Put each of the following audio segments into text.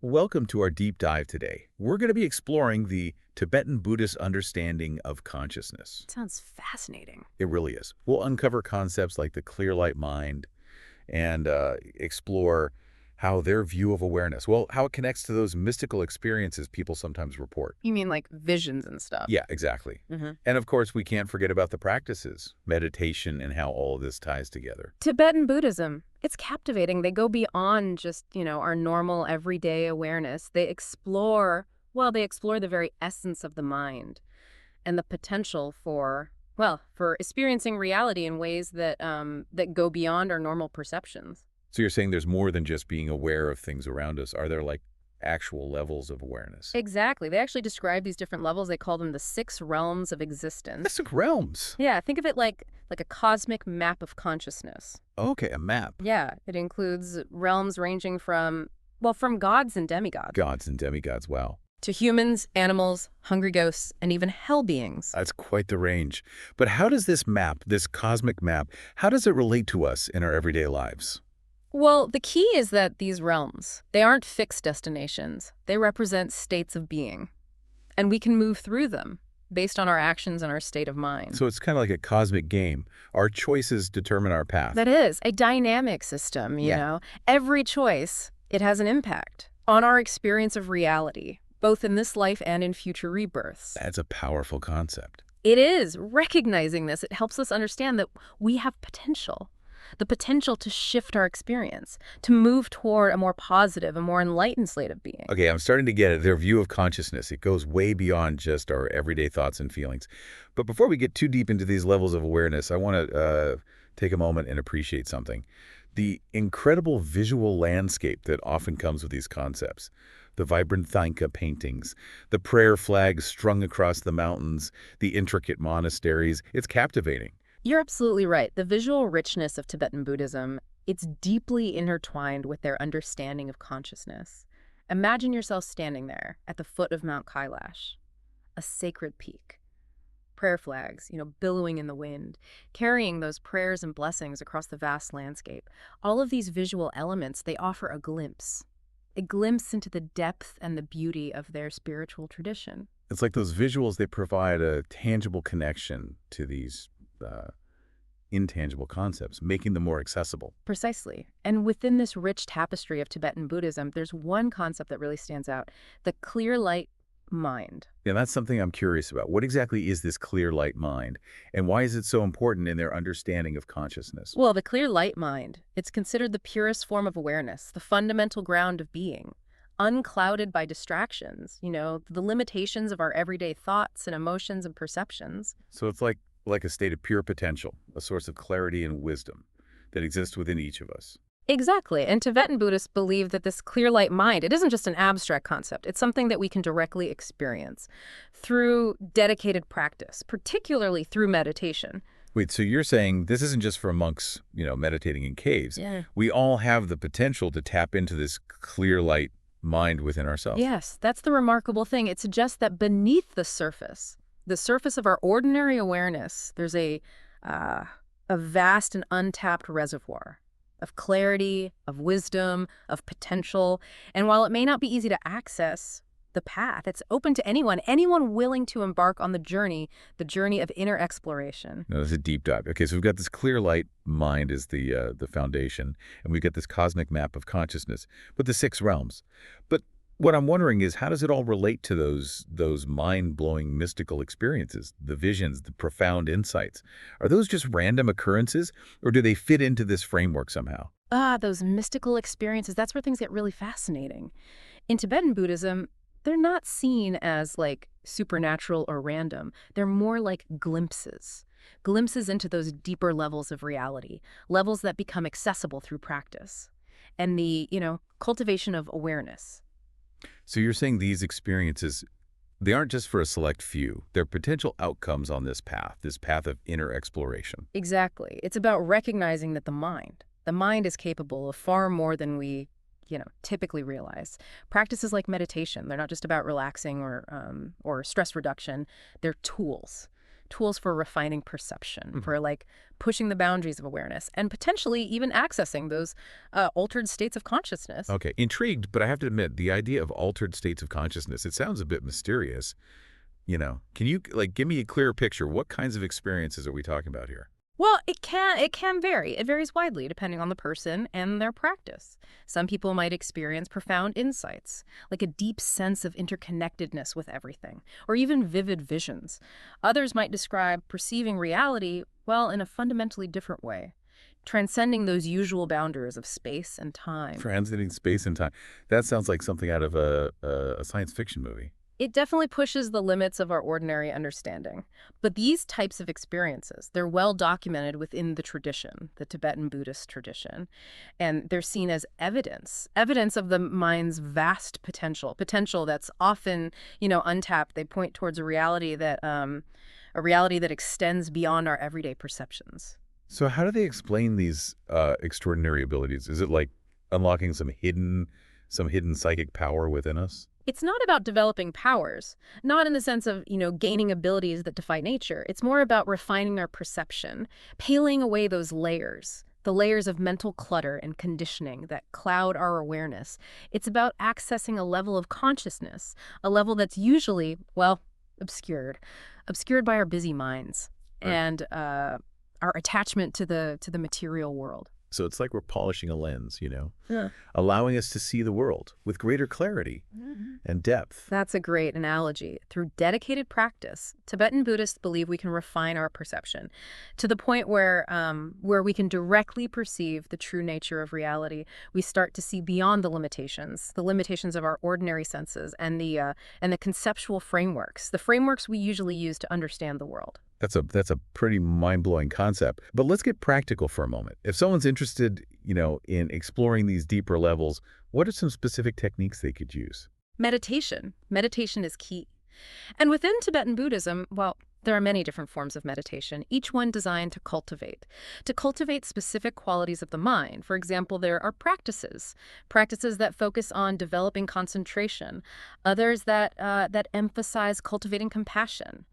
Welcome to our deep dive today. We're going to be exploring the Tibetan Buddhist understanding of consciousness. Sounds fascinating. It really is. We'll uncover concepts like the clear light mind and explore how their view of awareness, well, how it connects to those mystical experiences people sometimes report. You mean like visions and stuff? Yeah, exactly. hmm And of course, we can't forget about the practices, meditation, and how all of this ties together. Tibetan Buddhism. It's captivating. They go beyond just, our normal everyday awareness. They explore the very essence of the mind and the potential for experiencing reality in ways that go beyond our normal perceptions. So you're saying there's more than just being aware of things around us. Are there like actual levels of awareness? Exactly. They actually describe these different levels. They call them the 6 realms of existence. Mystic realms. Yeah, think of it like a cosmic map of consciousness. Okay, a map. Yeah, it includes realms ranging from gods and demigods Gods and demigods, wow. to humans, animals, hungry ghosts, and even hell beings. That's quite the range. But how does this map, this cosmic map, how does it relate to us in our everyday lives? Well, the key is that these realms, they aren't fixed destinations. They represent states of being, and we can move through them based on our actions and our state of mind. So it's kind of like a cosmic game. Our choices determine our path. That is a dynamic system, you Yeah. know. Every choice, it has an impact on our experience of reality, both in this life and in future rebirths. That's a powerful concept. It is. Recognizing this, it helps us understand that we have potential. The potential to shift our experience, to move toward a more positive, a more enlightened state of being. Okay, I'm starting to get it. Their view of consciousness, it goes way beyond just our everyday thoughts and feelings. But before we get too deep into these levels of awareness, I want to take a moment and appreciate something. The incredible visual landscape that often comes with these concepts. The vibrant Thangka paintings, the prayer flags strung across the mountains, the intricate monasteries. It's captivating. You're absolutely right. The visual richness of Tibetan Buddhism, it's deeply intertwined with their understanding of consciousness. Imagine yourself standing there at the foot of Mount Kailash, a sacred peak. Prayer flags, billowing in the wind, carrying those prayers and blessings across the vast landscape. All of these visual elements, they offer a glimpse into the depth and the beauty of their spiritual tradition. It's like those visuals, they provide a tangible connection to these intangible concepts, making them more accessible. Precisely. And within this rich tapestry of Tibetan Buddhism, there's one concept that really stands out, the clear light mind. Yeah, that's something I'm curious about. What exactly is this clear light mind, and why is it so important in their understanding of consciousness? Well, the clear light mind, it's considered the purest form of awareness, the fundamental ground of being, unclouded by distractions, the limitations of our everyday thoughts and emotions and perceptions. So it's like a state of pure potential, a source of clarity and wisdom that exists within each of us. Exactly. And Tibetan Buddhists believe that this clear light mind, it isn't just an abstract concept. It's something that we can directly experience through dedicated practice, particularly through meditation. Wait, so you're saying this isn't just for monks, meditating in caves. Yeah. We all have the potential to tap into this clear light mind within ourselves. Yes, that's the remarkable thing. It suggests that beneath the surface of our ordinary awareness, there's a vast and untapped reservoir of clarity, of wisdom, of potential. And while it may not be easy to access the path, it's open to anyone willing to embark on the journey of inner exploration. No, this is a deep dive. Okay, so we've got this clear light mind as the foundation, and we've got this cosmic map of consciousness with the 6 realms. But what I'm wondering is, how does it all relate to those mind-blowing mystical experiences, the visions, the profound insights? Are those just random occurrences, or do they fit into this framework somehow? Those mystical experiences, that's where things get really fascinating. In Tibetan Buddhism, they're not seen as like supernatural or random. They're more like glimpses into those deeper levels of reality, levels that become accessible through practice and the, cultivation of awareness. So you're saying these experiences, they aren't just for a select few. They're potential outcomes on this path of inner exploration. Exactly. It's about recognizing that the mind is capable of far more than we typically realize. Practices like meditation, they're not just about relaxing or stress reduction. They're tools tools for refining perception, for like pushing the boundaries of awareness, and potentially even accessing those altered states of consciousness. Okay, intrigued, but I have to admit, the idea of altered states of consciousness, it sounds a bit mysterious. Can you like give me a clearer picture? What kinds of experiences are we talking about here? Well, it can vary. It varies widely depending on the person and their practice. Some people might experience profound insights, like a deep sense of interconnectedness with everything, or even vivid visions. Others might describe perceiving reality, well, in a fundamentally different way, transcending those usual boundaries of space and time. Transiting space and time. That sounds like something out of a science fiction movie. It definitely pushes the limits of our ordinary understanding. But these types of experiences, they're well documented within the tradition, the Tibetan Buddhist tradition, and they're seen as evidence of the mind's vast potential that's often, untapped. They point towards a reality that extends beyond our everyday perceptions. So how do they explain these extraordinary abilities? Is it like unlocking some hidden psychic power within us? It's not about developing powers, not in the sense of, gaining abilities that defy nature. It's more about refining our perception, peeling away those layers, the layers of mental clutter and conditioning that cloud our awareness. It's about accessing a level of consciousness, a level that's usually, well, obscured by our busy minds Right. and our attachment to the material world. So it's like we're polishing a lens, Yeah. allowing us to see the world with greater clarity and depth. That's a great analogy. Through dedicated practice, Tibetan Buddhists believe we can refine our perception to the point where we can directly perceive the true nature of reality. We start to see beyond the limitations of our ordinary senses and the conceptual frameworks, the frameworks we usually use to understand the world. That's a pretty mind-blowing concept. But let's get practical for a moment. If someone's interested, in exploring these deeper levels, what are some specific techniques they could use? Meditation. Meditation is key. And within Tibetan Buddhism, well, there are many different forms of meditation, each one designed to cultivate specific qualities of the mind. For example, there are practices that focus on developing concentration, others that emphasize cultivating compassion,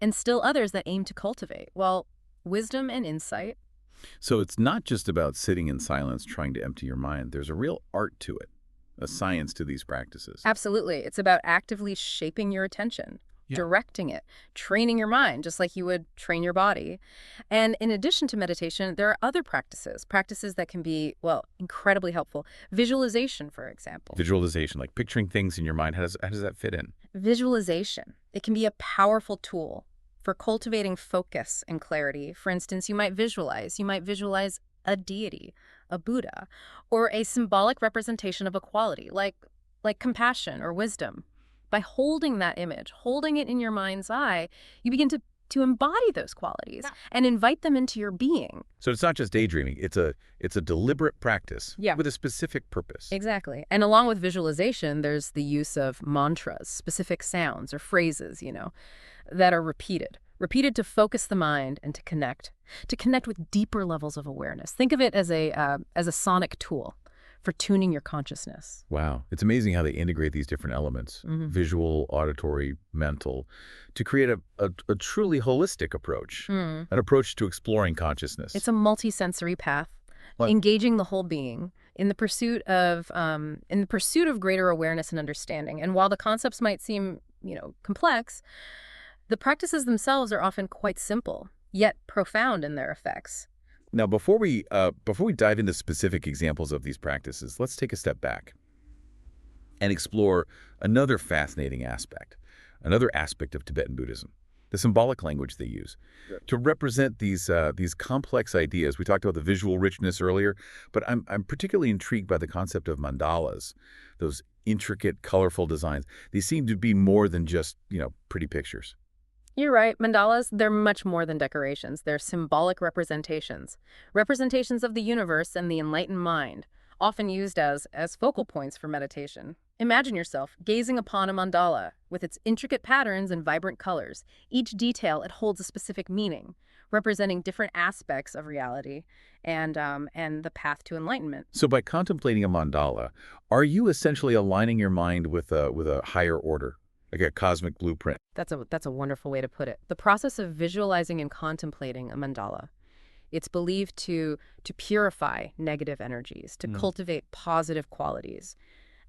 and still others that aim to cultivate, well, wisdom and insight. So it's not just about sitting in silence trying to empty your mind. There's a real art to it, a science to these practices. Absolutely. It's about actively shaping your attention, Yeah. directing it, training your mind, just like you would train your body. And in addition to meditation, there are other practices that can be, well, incredibly helpful. Visualization, for example. Visualization, like picturing things in your mind, how does that fit in? Visualization. It can be a powerful tool for cultivating focus and clarity. For instance, you might visualize a deity, a Buddha, or a symbolic representation of a quality like compassion or wisdom. By holding that image, holding it in your mind's eye, you begin to embody those qualities and invite them into your being. So it's not just daydreaming. It's a deliberate practice Yeah. with a specific purpose. Exactly. And along with visualization, there's the use of mantras, specific sounds or phrases, that are repeated to focus the mind and to connect with deeper levels of awareness. Think of it as a sonic tool for tuning your consciousness. Wow. It's amazing how they integrate these different elements, visual, auditory, mental, to create a truly holistic approach, an approach to exploring consciousness. It's a multisensory path, What? engaging the whole being in the pursuit of greater awareness and understanding. And while the concepts might seem, complex, the practices themselves are often quite simple, yet profound in their effects. Now, before we dive into specific examples of these practices, let's take a step back and explore another fascinating aspect, another aspect of Tibetan Buddhism, the symbolic language they use to represent these complex ideas. We talked about the visual richness earlier, but I'm particularly intrigued by the concept of mandalas, those intricate, colorful designs. They seem to be more than just, pretty pictures. You're right. Mandalas, they're much more than decorations. They're symbolic representations of the universe and the enlightened mind, often used as focal points for meditation. Imagine yourself gazing upon a mandala with its intricate patterns and vibrant colors. Each detail, it holds a specific meaning, representing different aspects of reality and the path to enlightenment. So by contemplating a mandala, are you essentially aligning your mind with a higher order, like a cosmic blueprint. That's a wonderful way to put it. The process of visualizing and contemplating a mandala. It's believed to purify negative energies, to cultivate positive qualities,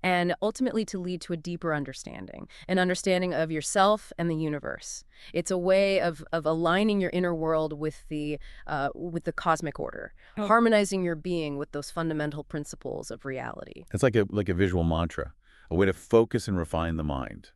and ultimately to lead to a deeper understanding, an understanding of yourself and the universe. It's a way of aligning your inner world with the cosmic order, harmonizing your being with those fundamental principles of reality. It's like a visual mantra, a way to focus and refine the mind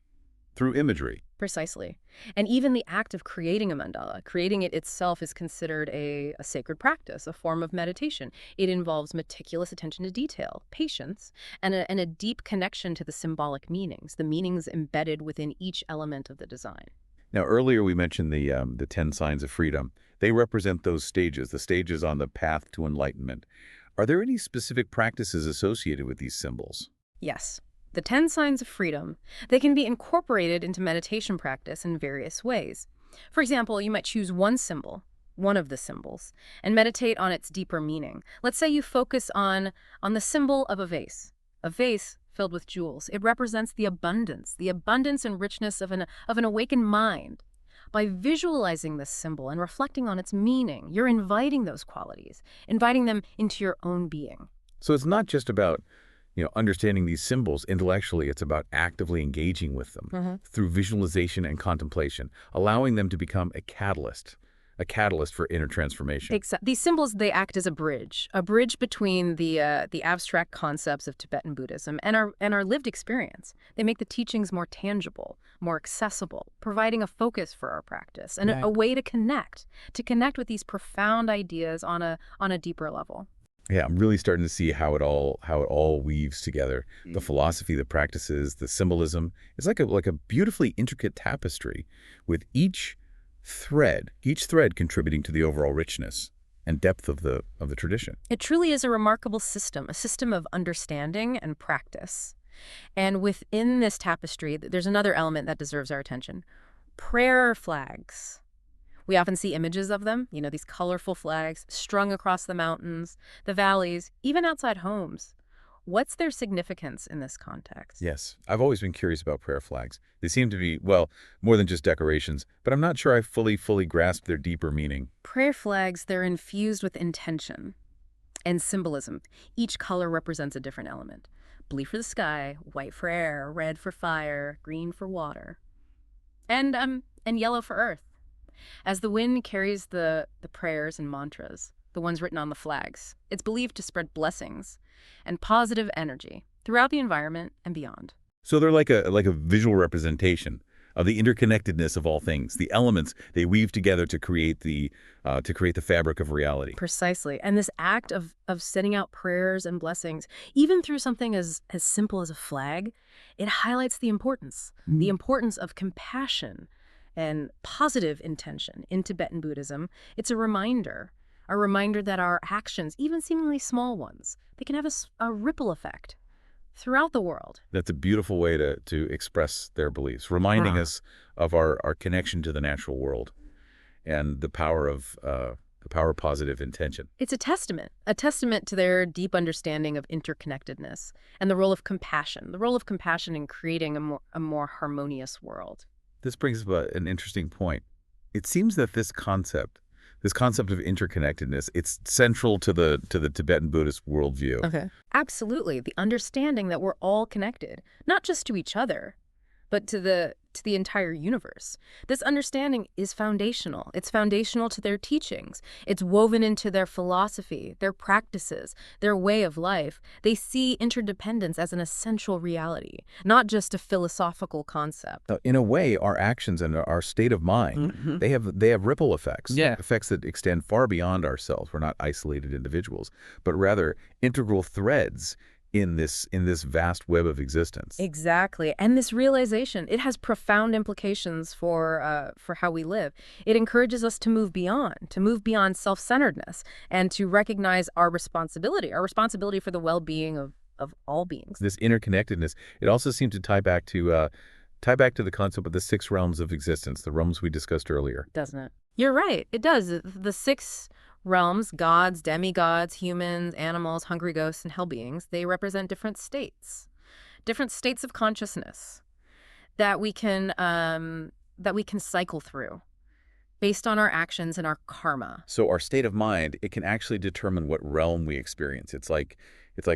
through imagery. Precisely. And even the act of creating a mandala, creating it itself is considered a sacred practice, a form of meditation. It involves meticulous attention to detail, patience, and a deep connection to the symbolic meanings, the meanings embedded within each element of the design. Now, earlier we mentioned the 10 signs of freedom. They represent those stages, the stages on the path to enlightenment. Are there any specific practices associated with these symbols? Yes. The 10 signs of freedom, they can be incorporated into meditation practice in various ways. For example, you might choose one symbol, one of the symbols, and meditate on its deeper meaning. Let's say you focus on the symbol of a vase filled with jewels. It represents the abundance and richness of an awakened mind. By visualizing this symbol and reflecting on its meaning, you're inviting those qualities, inviting them into your own being. So it's not just about understanding these symbols intellectually. It's about actively engaging with them through visualization and contemplation, allowing them to become a catalyst for inner transformation. Exactly. These symbols, they act as a bridge between the abstract concepts of Tibetan Buddhism and our lived experience. They make the teachings more tangible, more accessible, providing a focus for our practice and a way to connect with these profound ideas on a deeper level. Yeah, I'm really starting to see how it all weaves together. The philosophy, the practices, the symbolism. It's like a beautifully intricate tapestry with each thread contributing to the overall richness and depth of the tradition. It truly is a remarkable system, a system of understanding and practice. And within this tapestry, there's another element that deserves our attention. Prayer flags. We often see images of them, these colorful flags strung across the mountains, the valleys, even outside homes. What's their significance in this context? Yes, I've always been curious about prayer flags. They seem to be, well, more than just decorations, but I'm not sure I fully grasp their deeper meaning. Prayer flags, they're infused with intention and symbolism. Each color represents a different element. Blue for the sky, white for air, red for fire, green for water, and yellow for earth. As the wind carries the prayers and mantras, the ones written on the flags, it's believed to spread blessings and positive energy throughout the environment and beyond. So they're like a visual representation of the interconnectedness of all things. The elements, they weave together to create the fabric of reality. Precisely. And this act of sending out prayers and blessings, even through something as simple as a flag, it highlights the importance of compassion and positive intention in Tibetan Buddhism. It's a reminder that our actions, even seemingly small ones, they can have a ripple effect throughout the world. That's a beautiful way to express their beliefs, reminding us of our connection to the natural world and the power of positive intention. It's a testament to their deep understanding of interconnectedness and the role of compassion in creating a more harmonious world. This brings up an interesting point. It seems that this concept of interconnectedness, it's central to the Tibetan Buddhist worldview. Okay. Absolutely. The understanding that we're all connected, not just to each other, but to the entire universe. This understanding is foundational. It's foundational to their teachings. It's woven into their philosophy, their practices, their way of life. They see interdependence as an essential reality, not just a philosophical concept. Now, in a way, our actions and our state of mind, they have ripple effects, effects that extend far beyond ourselves. We're not isolated individuals, but rather integral threads in this vast web of existence. Exactly. And this realization, it has profound implications for how we live. It encourages us to move beyond self-centeredness and to recognize our responsibility for the well-being of all beings. This interconnectedness, it also seems to tie back to the concept of the 6 realms of existence, the realms we discussed earlier. Doesn't it? You're right. It does. The 6 realms, gods, demigods, humans, animals, hungry ghosts, and hell beings, they represent different states of consciousness. that we can cycle through based on our actions and our karma. So our state of mind, it can actually determine what realm we experience. It's like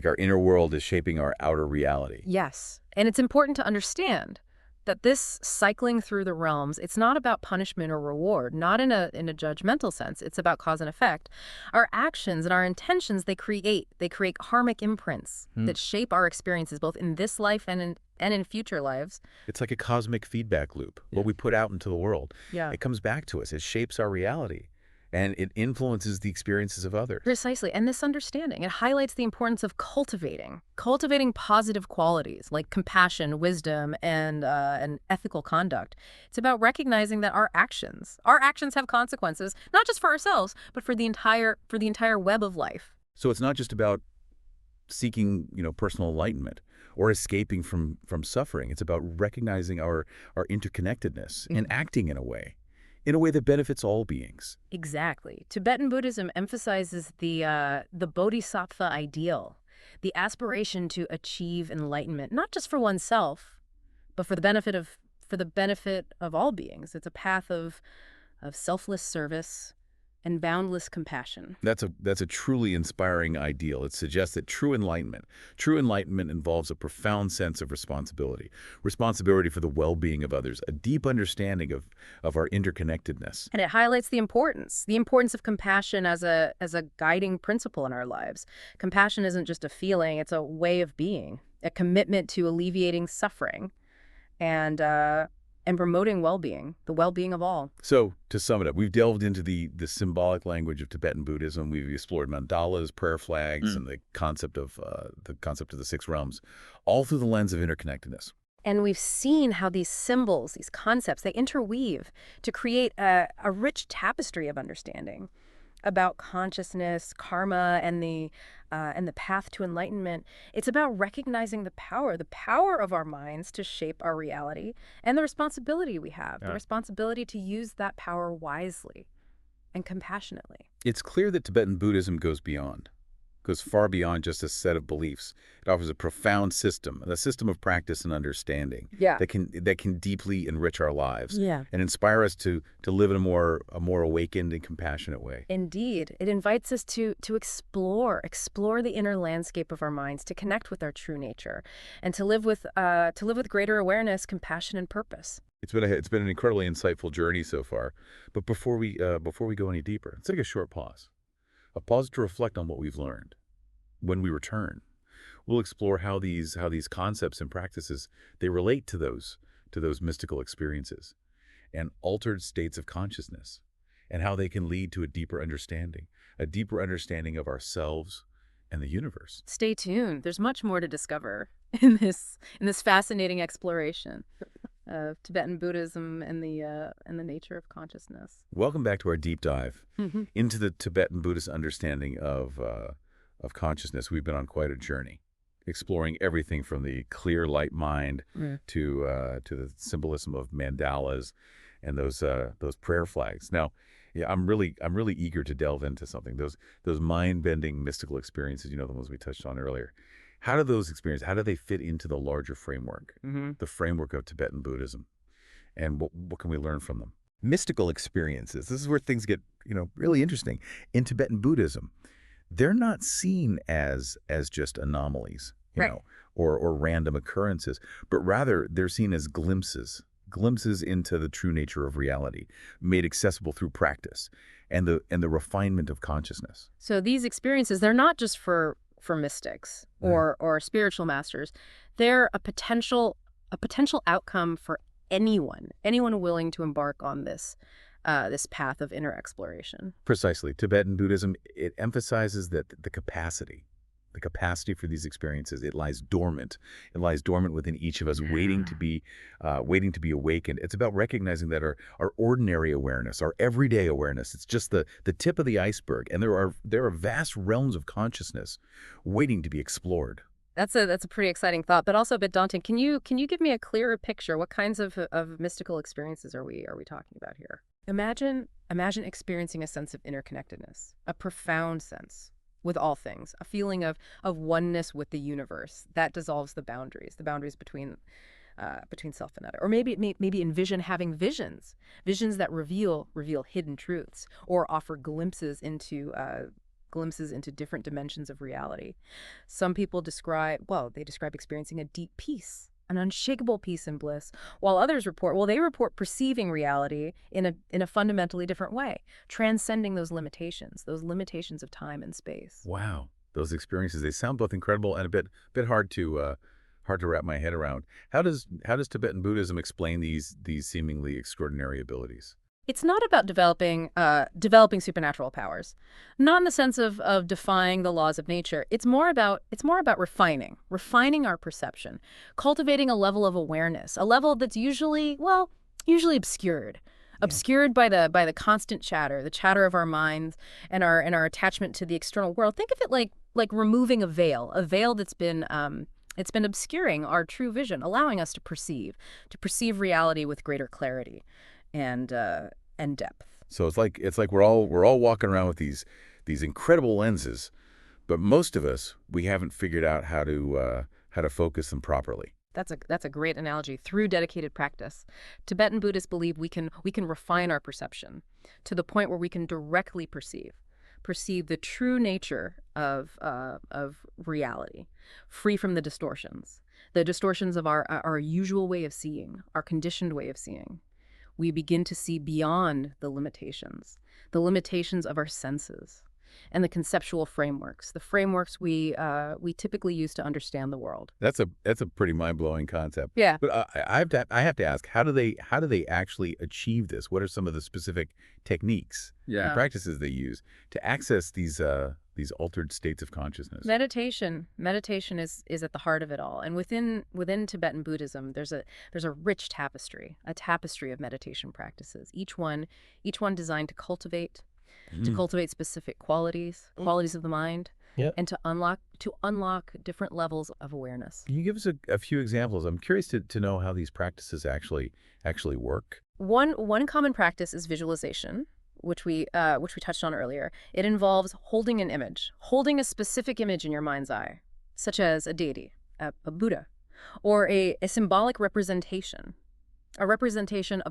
our inner world is shaping our outer reality. Yes. And it's important to understand that this cycling through the realms, it's not about punishment or reward, not in a judgmental sense. It's about cause and effect. Our actions and our intentions, they create karmic imprints that shape our experiences both in this life and in future lives. It's like a cosmic feedback loop. What we put out into the world, Yeah. it comes back to us. It shapes our reality, and it influences the experiences of others. Precisely. And this understanding, it highlights the importance of cultivating positive qualities like compassion, wisdom, and ethical conduct. It's about recognizing that our actions have consequences, not just for ourselves, but for the entire web of life. So it's not just about seeking, personal enlightenment or escaping from suffering. It's about recognizing our interconnectedness and acting in a way that benefits all beings. Exactly. Tibetan Buddhism emphasizes the bodhisattva ideal, the aspiration to achieve enlightenment, not just for oneself, but for the benefit of all beings. It's a path of selfless service and boundless compassion. That's a truly inspiring ideal. It suggests that true enlightenment involves a profound sense of responsibility for the well-being of others, a deep understanding of our interconnectedness. And it highlights the importance of compassion as a guiding principle in our lives. Compassion isn't just a feeling, it's a way of being, a commitment to alleviating suffering and promoting well-being, the well-being of all. So, to sum it up, we've delved into the symbolic language of Tibetan Buddhism. We've explored mandalas, prayer flags, and the concept of the six realms, all through the lens of interconnectedness. And we've seen how these symbols, these concepts, they interweave to create a rich tapestry of understanding about consciousness, karma, and the path to enlightenment. It's about recognizing the power of our minds to shape our reality, and the responsibility we have, the responsibility to use that power wisely and compassionately. It's clear that Tibetan Buddhism goes far beyond just a set of beliefs. It offers a profound system, a system of practice and understanding that can deeply enrich our lives and inspire us to live in a more awakened and compassionate way. Indeed. It invites us to explore the inner landscape of our minds, to connect with our true nature, and to live with greater awareness, compassion, and purpose. It's been an incredibly insightful journey so far. But before we go any deeper, let's take a short pause. A pause to reflect on what we've learned. When we return, we'll explore how these concepts and practices, they relate to those mystical experiences and altered states of consciousness, and how they can lead to a deeper understanding of ourselves and the universe. Stay tuned. There's much more to discover in this fascinating exploration of Tibetan Buddhism and the nature of consciousness. Welcome back to our deep dive into the Tibetan Buddhist understanding of consciousness. We've been on quite a journey, exploring everything from the clear light mind to the symbolism of mandalas and those prayer flags. Now, I'm really eager to delve into something. Those mind-bending mystical experiences, the ones we touched on earlier. How do they fit into the larger framework, the framework of Tibetan Buddhism? And what can we learn from them? Mystical experiences. This is where things get, really interesting. In Tibetan Buddhism, they're not seen as just anomalies, or random occurrences, but rather they're seen as glimpses into the true nature of reality, made accessible through practice and the refinement of consciousness. So these experiences, they're not just for mystics or spiritual masters. They're a potential outcome for anyone willing to embark on this path of inner exploration. Precisely. Tibetan Buddhism, it emphasizes that the capacity for these experiences, it lies dormant. It lies dormant within each of us, waiting to be awakened. It's about recognizing that our ordinary awareness, our everyday awareness, it's just the tip of the iceberg, and there are vast realms of consciousness waiting to be explored. That's a pretty exciting thought, but also a bit daunting. Can you give me a clearer picture? What kinds of mystical experiences are we talking about here? Imagine experiencing a sense of interconnectedness, a profound sense with all things, a feeling of oneness with the universe that dissolves the boundaries between between self and other. Or maybe envision having visions that reveal hidden truths or offer glimpses into different dimensions of reality. Some people describe experiencing a deep peace, an unshakable peace and bliss, while others report perceiving reality in a fundamentally different way, transcending those limitations of time and space. Wow. Those experiences, they sound both incredible and a bit hard to wrap my head around. How does Tibetan Buddhism explain these seemingly extraordinary abilities? It's not about developing supernatural powers, not in the sense of defying the laws of nature. It's more about refining our perception, cultivating a level of awareness, a level that's usually obscured. Yeah. Obscured by the constant chatter, the chatter of our minds and our attachment to the external world. Think of it like removing a veil that's been it's been obscuring our true vision, allowing us to perceive reality with greater clarity and depth. So it's like we're all walking around with these incredible lenses, but most of us, we haven't figured out how to focus them properly. That's a great analogy. Through dedicated practice, Tibetan Buddhists believe we can refine our perception to the point where we can directly perceive the true nature of reality, free from the distortions of our usual way of seeing, our conditioned way of seeing. We begin to see beyond the limitations of our senses and the conceptual frameworks, we typically use to understand the world. That's a pretty mind-blowing concept. Yeah. But I have to ask, how do they actually achieve this? What are some of the specific techniques and practices they use to access these altered states of consciousness? Meditation is at the heart of it all. And within Tibetan Buddhism, there's a rich tapestry of meditation practices. Each one designed to cultivate specific qualities of the mind, and to unlock different levels of awareness. Can you give us a few examples? I'm curious to know how these practices actually work. One common practice is visualization, which we touched on earlier. It involves holding a specific image in your mind's eye, such as a deity, a Buddha, or a symbolic representation, of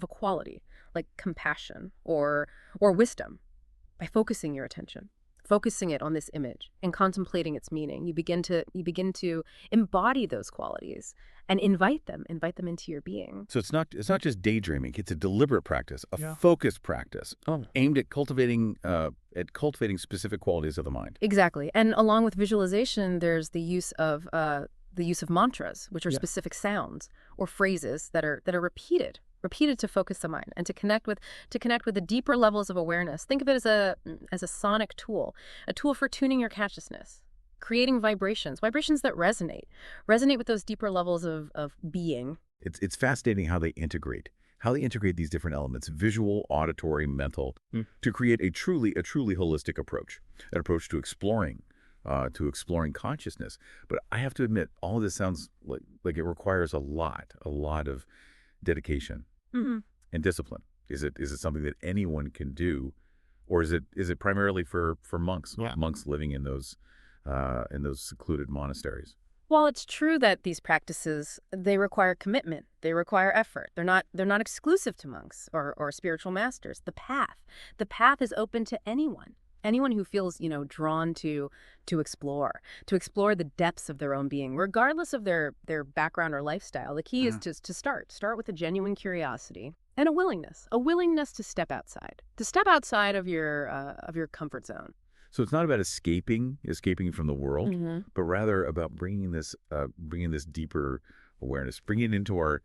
a quality like compassion or wisdom. By focusing your attention, focusing it on this image and contemplating its meaning, you begin to embody those qualities and invite them into your being. So it's not just daydreaming. It's a deliberate practice, a focused practice, aimed at cultivating specific qualities of the mind. Exactly. And along with visualization, there's the use of mantras, which are specific sounds or phrases that are repeated to focus the mind and to connect with the deeper levels of awareness. Think of it as a sonic tool, a tool for tuning your consciousness, creating vibrations that resonate with those deeper levels of being. It's fascinating how they integrate these different elements, visual, auditory, mental, to create a truly holistic approach, an approach to exploring consciousness. But I have to admit, all of this sounds like it requires a lot of dedication and discipline. Is it something that anyone can do, or is it primarily for monks living in those secluded monasteries? While it's true that these practices, they require commitment, they require effort. They're not exclusive to monks or spiritual masters. The path is open to anyone who feels, drawn to explore the depths of their own being, regardless of their background or lifestyle. The key is to start with a genuine curiosity and a willingness to step outside of your comfort zone. So it's not about escaping from the world, but rather about bringing this deeper awareness, bringing it into our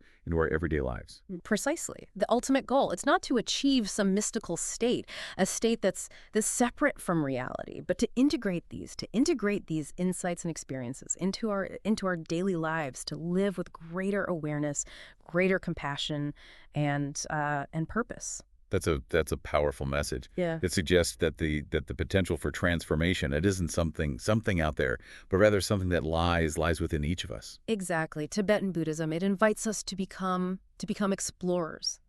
everyday lives. Precisely. The ultimate goal. It's not to achieve some mystical state, a state that's separate from reality, but to integrate these insights and experiences into our daily lives, to live with greater awareness, greater compassion, and purpose. That's a powerful message. Yeah. It suggests that the potential for transformation, it isn't something out there, but rather something that lies within each of us. Exactly. Tibetan Buddhism, it invites us to become explorers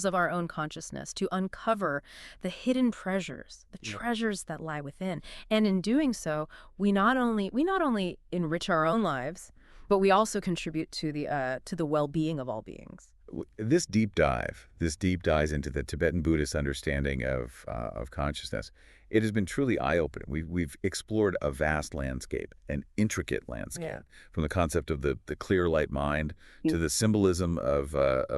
of our own consciousness, to uncover the hidden treasures, treasures that lie within. And in doing so, we not only enrich our own lives, But we also contribute to the well-being of all beings. This deep dives into the Tibetan Buddhist understanding of consciousness. It has been truly eye-opening. We've explored a vast landscape, an intricate landscape, Yeah. from the concept of the clear light mind to the symbolism of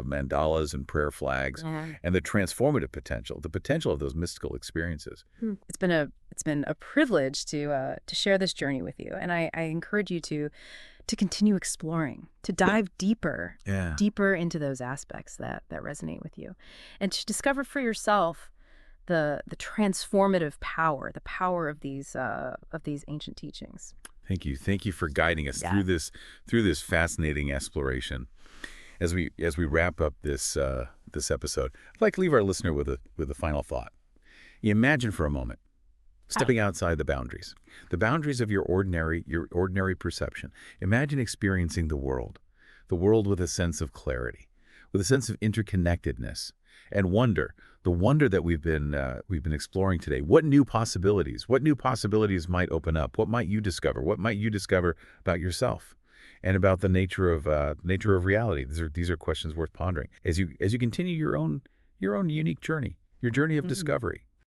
mandalas and prayer flags, and the transformative potential, the potential of those mystical experiences. It's been a privilege to share this journey with you, and I encourage you to continue exploring, to dive deeper, Yeah. deeper into those aspects that resonate with you, and to discover for yourself the transformative power, the power of these ancient teachings. Thank you. Thank you for guiding us Yeah. through this fascinating exploration. As we wrap up this episode, I'd like to leave our listener with a final thought. You imagine for a moment stepping outside the boundaries of your ordinary perception. Imagine experiencing the world with a sense of clarity, with a sense of interconnectedness and wonder. The wonder that we've been exploring today. What new possibilities might open up? What might you discover? What might you discover about yourself and about the nature of reality? These are questions worth pondering as you continue your own unique journey, your journey of discovery.